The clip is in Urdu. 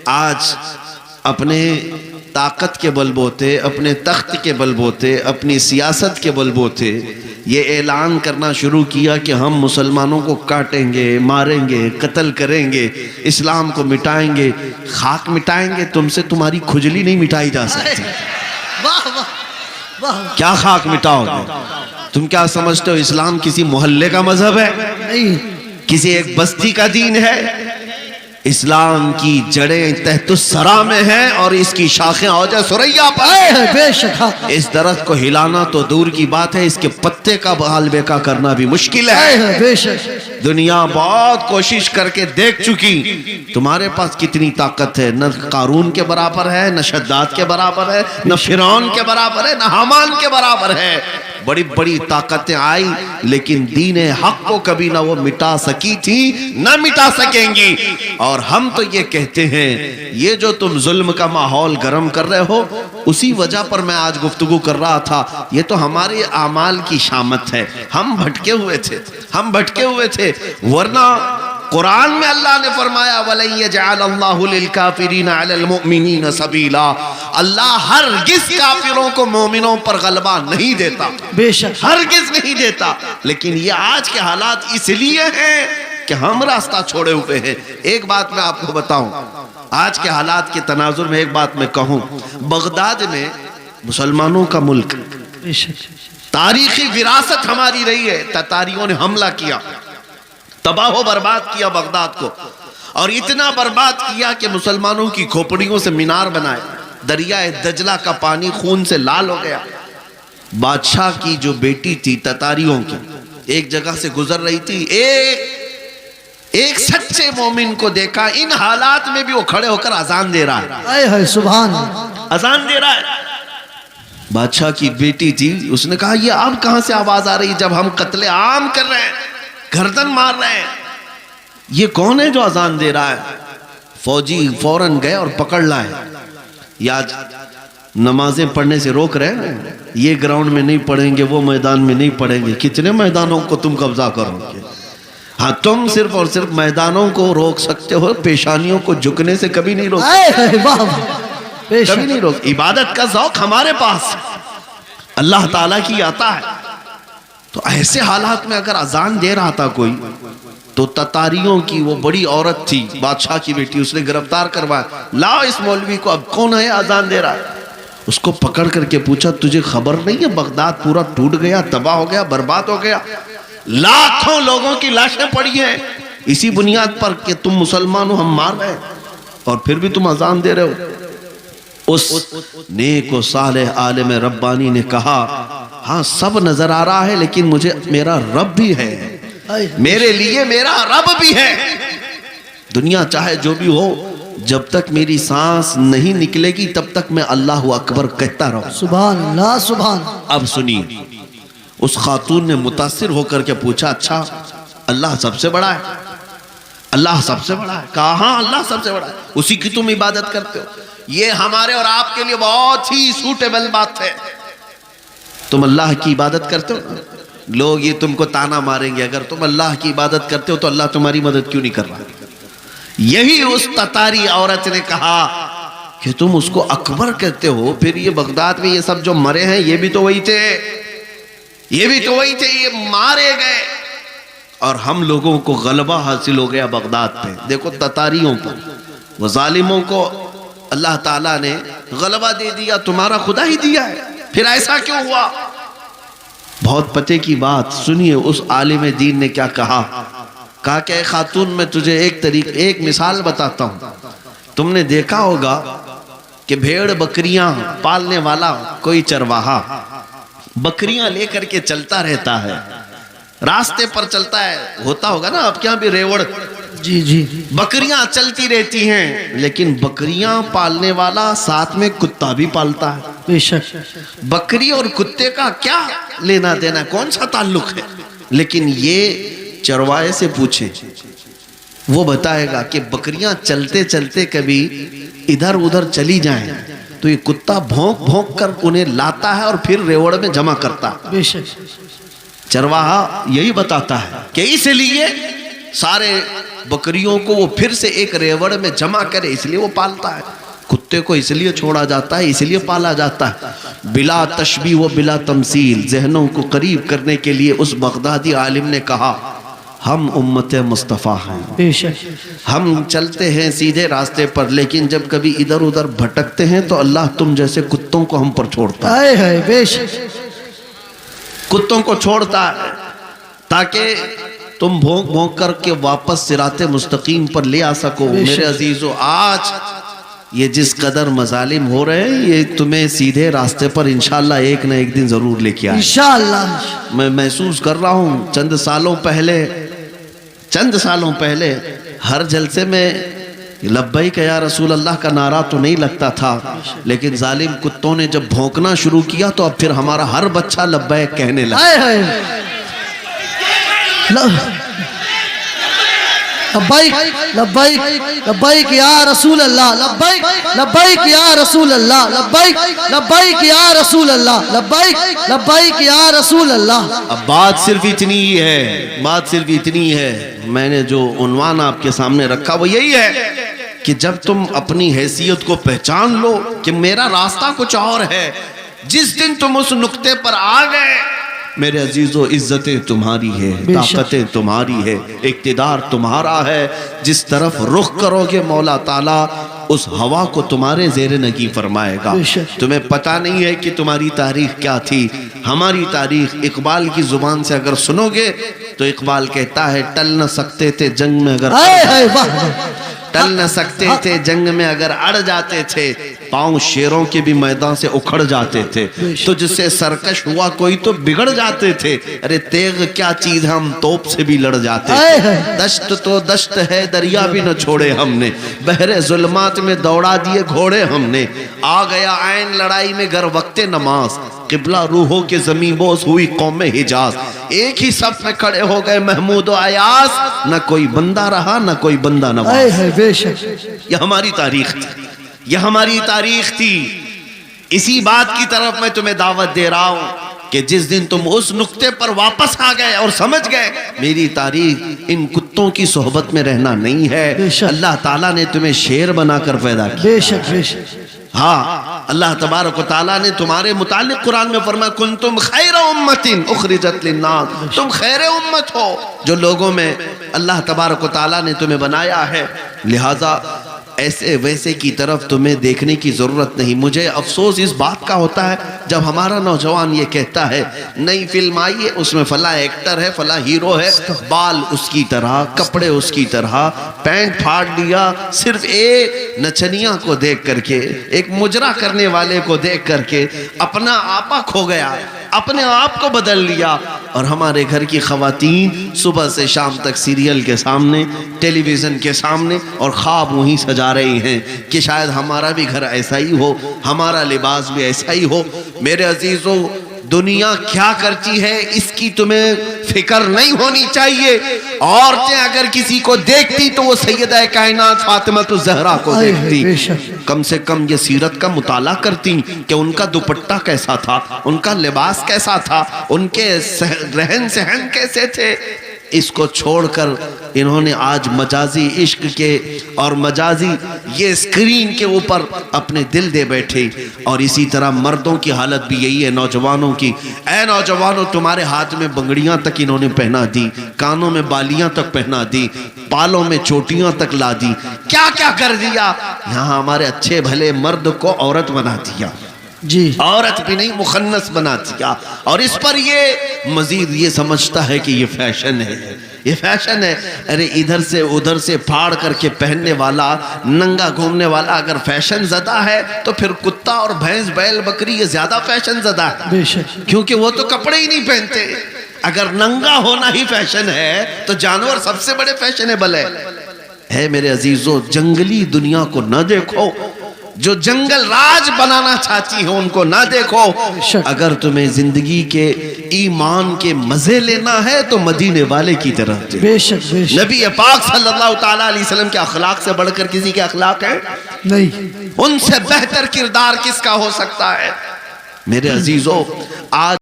آج اپنے طاقت کے بل بوتے، اپنے تخت کے بل بوتے، اپنی سیاست کے بل بوتے یہ اعلان کرنا شروع کیا کہ ہم مسلمانوں کو کاٹیں گے، ماریں گے، قتل کریں گے، اسلام کو مٹائیں گے۔ خاک مٹائیں گے، تم سے تمہاری کھجلی نہیں مٹائی جا سکتی۔ کیا خاک مٹاؤ گے؟ تم کیا سمجھتے ہو اسلام کسی محلے کا مذہب ہے؟ کسی ایک بستی کا دین ہے؟ اسلام کی جڑیں تحت الثری میں ہیں اور اس کی شاخیں اوجہ ثریا پر ہیں۔ اس درخت کو ہلانا تو دور کی بات ہے، اس کے پتے کا بحال بیکا کرنا بھی مشکل ہے۔ دنیا بہت کوشش کر کے دیکھ چکی تمہارے پاس کتنی طاقت ہے، نہ قارون کے برابر ہے، نہ شداد کے برابر ہے، نہ فرعون کے برابر ہے، نہ حامان کے برابر ہے۔ بڑی بڑی طاقتیں آئی لیکن دین حق کو کبھی نہ وہ مٹا سکی تھی، نہ مٹا سکیں گی۔ اور ہم تو یہ کہتے ہیں یہ جو تم ظلم کا ماحول گرم کر رہے ہو، اسی وجہ پر میں آج گفتگو کر رہا تھا، یہ تو ہمارے اعمال کی شامت ہے۔ ہم بھٹکے ہوئے تھے، ورنہ قرآن میں اللہ نے فرمایا وَلَن يَجْعَلَ اللَّهُ لِلْكَافِرِينَ عَلَى الْمُؤْمِنِينَ سَبِيلًا، اللہ ہرگز کافروں کو مومنوں پر غلبہ نہیں دیتا، بے شک ہرگز نہیں دیتا۔ لیکن یہ آج کے حالات اس لیے ہیں کہ ہم راستہ چھوڑے ہوئے ہیں۔ ایک بات میں آپ کو بتاؤں، آج کے حالات کے تناظر میں ایک بات میں کہوں، بغداد میں مسلمانوں کا ملک، تاریخی وراثت ہماری رہی ہے، تتاریوں نے حملہ کیا، تباہ و برباد کیا بغداد کو، اور اتنا برباد کیا کہ مسلمانوں کی کھوپڑیوں سے مینار بنائے، دریائے دجلہ کا پانی خون سے لال ہو گیا۔ بادشاہ کی جو بیٹی تھی تتاریوں کی، ایک جگہ سے گزر رہی تھی، ایک سچے مومن کو دیکھا، ان حالات میں بھی وہ کھڑے ہو کر اذان دے رہا ہے، سبحان اللہ، اذان دے رہا ہے۔ بادشاہ کی بیٹی تھی، اس نے کہا یہ اب کہاں سے آواز آ رہی جب ہم قتل عام کر رہے ہیں، گردن مار رہے ہیں، یہ کون ہے جو اذان دے رہا ہے؟ فوجی فوراً گئے اور پکڑ لائے۔ یا نمازیں پڑھنے سے روک رہے ہیں، یہ گراؤنڈ میں نہیں پڑھیں گے، وہ میدان میں نہیں پڑھیں گے، کتنے میدانوں کو تم قبضہ کرو گے؟ ہاں تم صرف اور صرف میدانوں کو روک سکتے ہو، پیشانیوں کو جھکنے سے کبھی نہیں روک سکتے، کبھی نہیں روک۔ عبادت کا ذوق ہمارے پاس اللہ تعالیٰ کی آتا ہے۔ تو ایسے حالات میں اگر اذان دے رہا تھا کوئی، تو تتاریوں کی وہ بڑی عورت تھی، بادشاہ کی بیٹی، اس نے گرفتار کروایا، لاؤ اس مولوی کو، اب کون ہے اذان دے رہا ہے؟ اس کو پکڑ کر کے پوچھا تجھے خبر نہیں ہے بغداد پورا ٹوٹ گیا، تباہ ہو گیا، برباد ہو گیا، لاکھوں لوگوں کی لاشیں پڑی ہیں اسی بنیاد پر کہ تم مسلمان ہو، ہم مار رہے ہیں، اور پھر بھی تم اذان دے رہے ہو۔ اس نیک و صالح عالم ربانی نے کہا ہاں سب نظر آ رہا ہے لیکن مجھے میرا رب بھی ہے، میرے لیے میرا رب بھی ہے۔ دنیا چاہے جو بھی ہو، جب تک میری سانس نہیں نکلے گی تب تک میں اللہ اکبر کہتا رہوں۔ سبحان اللہ، سبحان۔ اب سنیے، اس خاتون نے متاثر ہو کر کے پوچھا اچھا اللہ سب سے بڑا ہے؟ اللہ سب سے بڑا ہے؟ کہا ہاں اللہ سب سے بڑا ہے، اسی کی تم عبادت کرتے ہو۔ یہ ہمارے اور آپ کے لیے بہت ہی سوٹیبل بات ہے، تم اللہ کی عبادت کرتے ہو، لوگ یہ تم کو تانا ماریں گے اگر تم اللہ کی عبادت کرتے ہو تو اللہ تمہاری مدد کیوں نہیں کر رہا؟ یہی اس تتاری عورت نے کہا کہ تم اس کو اکبر کہتے ہو، پھر یہ بغداد میں یہ سب جو مرے ہیں یہ بھی تو وہی تھے، یہ مارے گئے، اور ہم لوگوں کو غلبہ حاصل ہو گیا بغداد پہ۔ دیکھو تتاریوں پر، وہ ظالموں کو اللہ تعالیٰ نے غلبہ دے دیا، تمہارا خدا ہی دیا ہے، پھر ایسا کیوں ہوا؟ بہت پتے کی بات سنیے، اس عالم دین نے کیا کہا کہ اے خاتون میں تجھے ایک مثال بتاتا ہوں۔ تم نے دیکھا ہوگا کہ بھیڑ بکریاں پالنے والا کوئی چرواہا بکریاں لے کر کے چلتا رہتا ہے، راستے پر چلتا ہے، ہوتا ہوگا نا آپ کے یہاں بھی ریوڑ، جی بکریاں چلتی رہتی ہیں، لیکن بکریاں پالنے والا ساتھ میں کتا بھی پالتا ہے۔ بے شک بکری اور کتے کا کیا لینا دینا، کون سا تعلق ہے؟ لیکن یہ چروائے سے پوچھیں، وہ بتائے گا کہ بکریاں چلتے چلتے کبھی ادھر ادھر چلی جائیں تو یہ کتا بھونک بھونک کر انہیں لاتا ہے اور پھر ریوڑ میں جمع کرتا ہے۔ بے شک چرواہا یہی بتاتا ہے کہ اس لیے سارے بکریوں کو وہ پھر سے ایک ریوڑ میں جمع کرے، اس لیے وہ پالتا ہے۔ کتے کو اس لیے چھوڑا جاتا ہے، اس لیے پالا جاتا ہے۔ بلا تشبیہ و بلا تمثیل، ذہنوں کو قریب کرنے کے لیے اس بغدادی عالم نے کہا ہم امت مصطفیٰ ہیں، بے شک ہم چلتے ہیں سیدھے راستے پر، لیکن جب کبھی ادھر ادھر بھٹکتے ہیں تو اللہ تم جیسے کتوں کو ہم پر چھوڑتا ہے، ہے بے شک کتوں کو چھوڑتا ہے تاکہ تم بھونک بھونک کر کے واپس صراط مستقیم پر لے آ سکو۔ میرے عزیزو، آج یہ جس قدر مظالم ہو رہے ہیں، یہ تمہیں سیدھے راستے پر انشاءاللہ ایک نہ ایک دن ضرور لے کے آئے۔ انشاءاللہ میں محسوس کر رہا ہوں چند سالوں پہلے ہر جلسے میں لبیک یا رسول اللہ کا نعرہ تو نہیں لگتا تھا، لیکن ظالم کتوں نے جب بھونکنا شروع کیا تو اب پھر ہمارا ہر بچہ لبیک کہنے لگا۔ لبیک لبیک لبیک یا رسول اللہ، لبیک لبیک یا رسول اللہ، لبیک لبیک یا رسول اللہ، لبیک لبیک یا رسول اللہ۔ اب بات صرف اتنی ہے، میں نے جو عنوان آپ کے سامنے رکھا وہ یہی ہے کہ جب تم اپنی حیثیت کو پہچان لو کہ میرا راستہ کچھ اور ہے، جس دن تم اس نقطے پر آ گئے، میرے عزیزو، عزتیں تمہاری ہے، طاقتیں تمہاری ہے، اقتدار تمہارا ہے، جس طرف رخ کرو گے مولا تعالیٰ اس ہوا کو تمہارے زیر نگی فرمائے گا۔ تمہیں پتہ نہیں ہے کہ تمہاری تاریخ کیا تھی، ہماری تاریخ اقبال کی زبان سے اگر سنو گے تو اقبال کہتا ہے ٹل نہ سکتے تھے جنگ میں اگر ٹل نہ سکتے تھے جنگ میں اگر اڑ جاتے تھے، پاؤں شیروں کے بھی میدان سے اکھڑ جاتے تھے، تو جس سے سرکش ہوا کوئی تو بگڑ جاتے تھے، ارے تیغ کیا چیز ہے ہم توپ سے بھی لڑ جاتے تھے، دشت تو دشت ہے دریا بھی نہ چھوڑے ہم نے، بحر ظلمات میں دوڑا دیے گھوڑے ہم نے، آ گیا عین لڑائی میں گر وقت نماز، قبلہ روحوں کے زمین بوس ہوئی قوم حجاز، ایک ہی صف میں کھڑے ہو گئے محمود و ایاز، نہ کوئی بندہ رہا نہ کوئی بندہ نواز۔ یہ ہماری تاریخ تھی، یہ ہماری تاریخ تھی۔ اسی بات کی طرف میں تمہیں دعوت دے رہا ہوں کہ جس دن تم اس نقطے پر واپس آ گئے اور سمجھ گئے میری تاریخ ان کتوں کی صحبت میں رہنا نہیں ہے، اللہ تعالیٰ نے تمہیں شیر بنا کر پیدا کیا۔ بے شک بے شک، ہاں، اللہ تبارک و تعالیٰ نے تمہارے متعلق قرآن میں فرمایا کنتم خیر امت اخرجت للناس، تم خیر امت ہو جو لوگوں میں اللہ تبارک و تعالیٰ نے تمہیں بنایا ہے، لہٰذا ایسے ویسے کی طرف تمہیں دیکھنے کی ضرورت نہیں۔ مجھے افسوس اس بات کا ہوتا ہے جب ہمارا نوجوان یہ کہتا ہے نئی فلم آئی ہے، اس میں فلاں ایکٹر ہے، فلاں ہیرو ہے، بال اس کی طرح، کپڑے اس کی طرح، پینٹ پھاڑ لیا، صرف ایک نچنیاں کو دیکھ کر کے، ایک مجرا کرنے والے کو دیکھ کر کے اپنا آپا کھو گیا، اپنے آپ کو بدل لیا، اور ہمارے گھر کی خواتین صبح سے شام تک سیریل کے سامنے، ٹیلی ویژن کے سامنے، اور خواب وہیں سجا رہی ہیں کہ شاید ہمارا بھی گھر ایسا ہی ہو، ہمارا لباس بھی ایسا ہی ہو۔ میرے عزیزو، دنیا کیا کرتی ہے اس کی تمہیں فکر نہیں ہونی چاہیے۔ عورتیں اگر کسی کو دیکھتی تو وہ سیدہ کائنات فاطمہ الزہرا کو دیکھتی، کم سے کم یہ سیرت کا مطالعہ کرتی کہ ان کا دوپٹہ کیسا تھا، ان کا لباس کیسا تھا، ان کے رہن سہن کیسے تھے۔ اس کو چھوڑ کر انہوں نے آج مجازی عشق کے اور مجازی یہ اسکرین کے اوپر اپنے دل دے بیٹھے، اور اسی طرح مردوں کی حالت بھی یہی ہے، نوجوانوں کی۔ اے نوجوانوں، تمہارے ہاتھ میں بنگڑیاں تک انہوں نے پہنا دی، کانوں میں بالیاں تک پہنا دی، بالوں میں چوٹیاں تک لا دی، کیا کیا کر دیا۔ یہاں ہمارے اچھے بھلے مرد کو عورت بنا دیا، جی عورت بھی نہیں مخنث بنا دیا، اور اس پر یہ مزید یہ سمجھتا ہے کہ یہ فیشن ہے، یہ فیشن ہے۔ ارے ادھر سے ادھر سے پھاڑ کر کے پہننے والا، ننگا گھومنے والا اگر فیشن زدہ ہے تو پھر کتا اور بھینس بیل بکری یہ زیادہ فیشن زدہ ہے، بے شک، کیونکہ وہ تو کپڑے ہی نہیں پہنتے۔ اگر ننگا ہونا ہی فیشن ہے تو جانور سب سے بڑے فیشنیبل ہے۔ میرے عزیزو، جنگلی دنیا کو نہ دیکھو، جو جنگل راج بنانا چاہتی ہیں ان کو نہ دیکھو۔ اگر تمہیں زندگی کے ایمان کے مزے لینا ہے تو مدینے والے کی طرف دیکھو۔ بے شک بے شک، نبی پاک صلی اللہ تعالیٰ علیہ وسلم کے اخلاق سے بڑھ کر کسی کے اخلاق ہیں؟ نہیں، ان سے بہتر کردار کس کا ہو سکتا ہے؟ میرے عزیزو، آج